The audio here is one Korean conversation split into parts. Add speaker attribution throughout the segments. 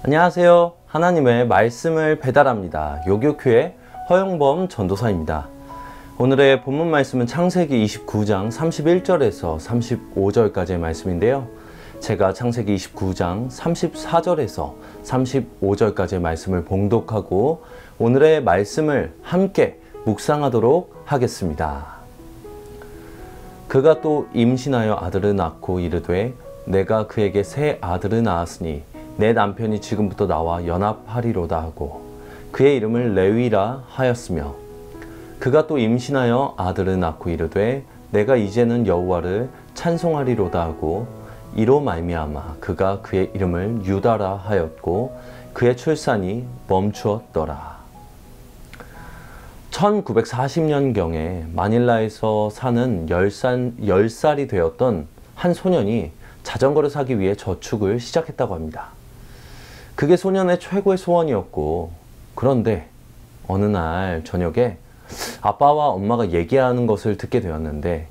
Speaker 1: 안녕하세요. 하나님의 말씀을 배달합니다. 요교교회 허영범 전도사입니다. 오늘의 본문 말씀은 창세기 29장 31절에서 35절까지의 말씀인데요. 제가 창세기 29장 34절에서 35절까지의 말씀을 봉독하고 오늘의 말씀을 함께 묵상하도록 하겠습니다. 그가 또 임신하여 아들을 낳고 이르되 내가 그에게 새 아들을 낳았으니 내 남편이 지금부터 나와 연합하리로다 하고 그의 이름을 레위라 하였으며 그가 또 임신하여 아들을 낳고 이르되 내가 이제는 여호와를 찬송하리로다 하고 이로 말미암아 그가 그의 이름을 유다라 하였고 그의 출산이 멈추었더라. 1940년경에 마닐라에서 사는 10살이 되었던 한 소년이 자전거를 사기 위해 저축을 시작했다고 합니다. 그게 소년의 최고의 소원이었고, 그런데 어느 날 저녁에 아빠와 엄마가 얘기하는 것을 듣게 되었는데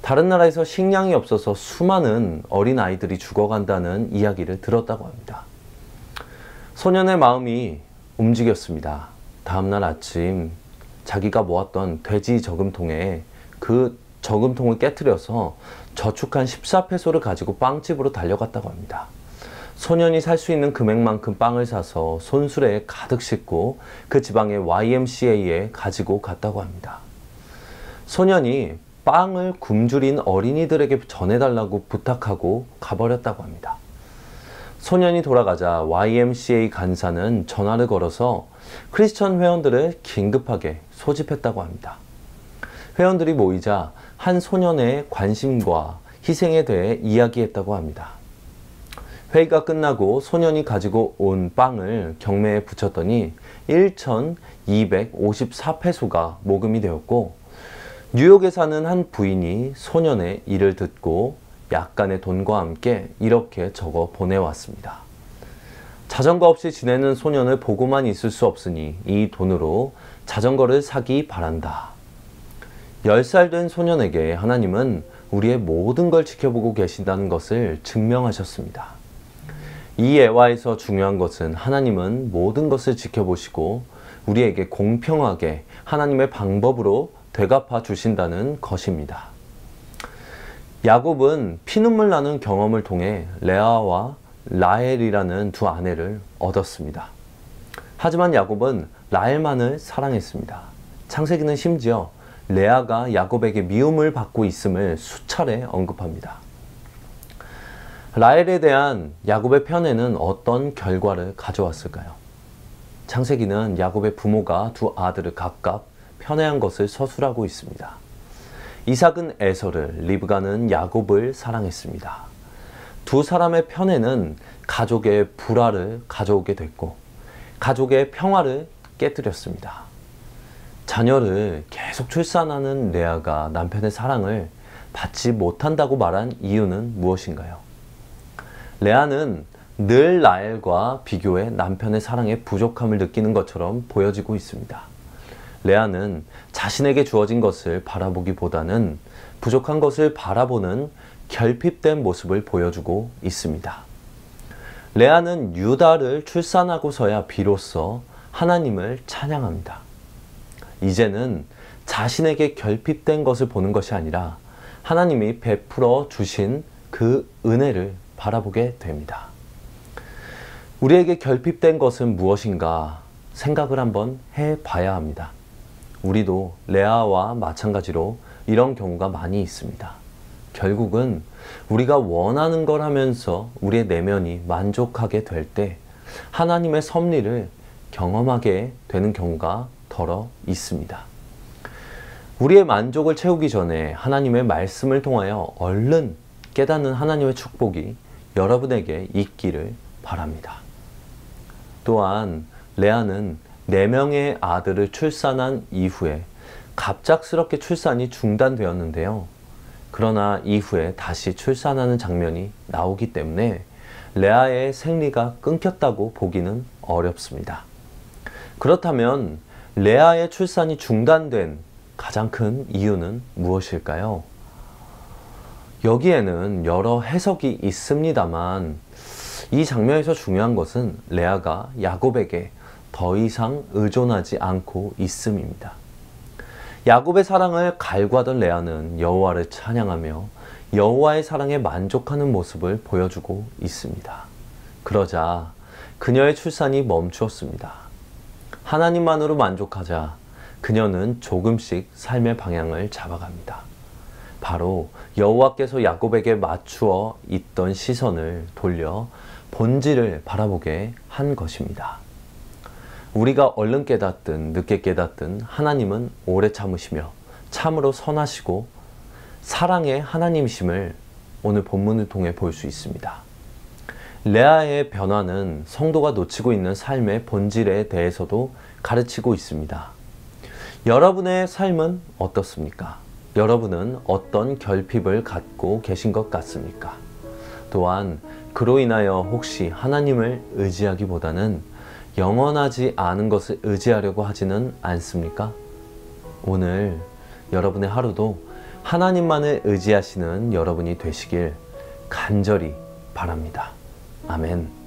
Speaker 1: 다른 나라에서 식량이 없어서 수많은 어린 아이들이 죽어간다는 이야기를 들었다고 합니다. 소년의 마음이 움직였습니다. 다음날 아침 자기가 모았던 돼지 저금통에 그 저금통을 깨트려서 저축한 14페소를 가지고 빵집으로 달려갔다고 합니다. 소년이 살 수 있는 금액만큼 빵을 사서 손수레에 가득 싣고 그 지방의 YMCA에 가지고 갔다고 합니다. 소년이 빵을 굶주린 어린이들에게 전해달라고 부탁하고 가버렸다고 합니다. 소년이 돌아가자 YMCA 간사는 전화를 걸어서 크리스천 회원들을 긴급하게 소집했다고 합니다. 회원들이 모이자 한 소년의 관심과 희생에 대해 이야기했다고 합니다. 회의가 끝나고 소년이 가지고 온 빵을 경매에 붙였더니 1,254페소가 모금이 되었고 뉴욕에 사는 한 부인이 소년의 일을 듣고 약간의 돈과 함께 이렇게 적어 보내왔습니다. 자전거 없이 지내는 소년을 보고만 있을 수 없으니 이 돈으로 자전거를 사기 바란다. 10살 된 소년에게 하나님은 우리의 모든 걸 지켜보고 계신다는 것을 증명하셨습니다. 이 예화에서 중요한 것은 하나님은 모든 것을 지켜보시고 우리에게 공평하게 하나님의 방법으로 되갚아 주신다는 것입니다. 야곱은 피눈물 나는 경험을 통해 레아와 라헬이라는 두 아내를 얻었습니다. 하지만 야곱은 라헬만을 사랑했습니다. 창세기는 심지어 레아가 야곱에게 미움을 받고 있음을 수차례 언급합니다. 라헬에 대한 야곱의 편애는 어떤 결과를 가져왔을까요? 창세기는 야곱의 부모가 두 아들을 각각 편애한 것을 서술하고 있습니다. 이삭은 에서를, 리브가는 야곱을 사랑했습니다. 두 사람의 편애는 가족의 불화를 가져오게 됐고 가족의 평화를 깨뜨렸습니다. 자녀를 계속 출산하는 레아가 남편의 사랑을 받지 못한다고 말한 이유는 무엇인가요? 레아는 늘 라헬과 비교해 남편의 사랑에 부족함을 느끼는 것처럼 보여지고 있습니다. 레아는 자신에게 주어진 것을 바라보기보다는 부족한 것을 바라보는 결핍된 모습을 보여주고 있습니다. 레아는 유다를 출산하고서야 비로소 하나님을 찬양합니다. 이제는 자신에게 결핍된 것을 보는 것이 아니라 하나님이 베풀어 주신 그 은혜를 바라보게 됩니다. 우리에게 결핍된 것은 무엇인가 생각을 한번 해봐야 합니다. 우리도 레아와 마찬가지로 이런 경우가 많이 있습니다. 결국은 우리가 원하는 걸 하면서 우리의 내면이 만족하게 될 때 하나님의 섭리를 경험하게 되는 경우가 더러 있습니다. 우리의 만족을 채우기 전에 하나님의 말씀을 통하여 얼른 깨닫는 하나님의 축복이 여러분에게 있기를 바랍니다. 또한 레아는 4명의 아들을 출산한 이후에 갑작스럽게 출산이 중단되었는데요. 그러나 이후에 다시 출산하는 장면이 나오기 때문에 레아의 생리가 끊겼다고 보기는 어렵습니다. 그렇다면 레아의 출산이 중단된 가장 큰 이유는 무엇일까요? 여기에는 여러 해석이 있습니다만 이 장면에서 중요한 것은 레아가 야곱에게 더 이상 의존하지 않고 있음입니다. 야곱의 사랑을 갈구하던 레아는 여호와를 찬양하며 여호와의 사랑에 만족하는 모습을 보여주고 있습니다. 그러자 그녀의 출산이 멈추었습니다. 하나님만으로 만족하자 그녀는 조금씩 삶의 방향을 잡아갑니다. 바로 여호와께서 야곱에게 맞추어 있던 시선을 돌려 본질을 바라보게 한 것입니다. 우리가 얼른 깨닫든 늦게 깨닫든 하나님은 오래 참으시며 참으로 선하시고 사랑의 하나님이심을 오늘 본문을 통해 볼 수 있습니다. 레아의 변화는 성도가 놓치고 있는 삶의 본질에 대해서도 가르치고 있습니다. 여러분의 삶은 어떻습니까? 여러분은 어떤 결핍을 갖고 계신 것 같습니까? 또한 그로 인하여 혹시 하나님을 의지하기보다는 영원하지 않은 것을 의지하려고 하지는 않습니까? 오늘 여러분의 하루도 하나님만을 의지하시는 여러분이 되시길 간절히 바랍니다. 아멘.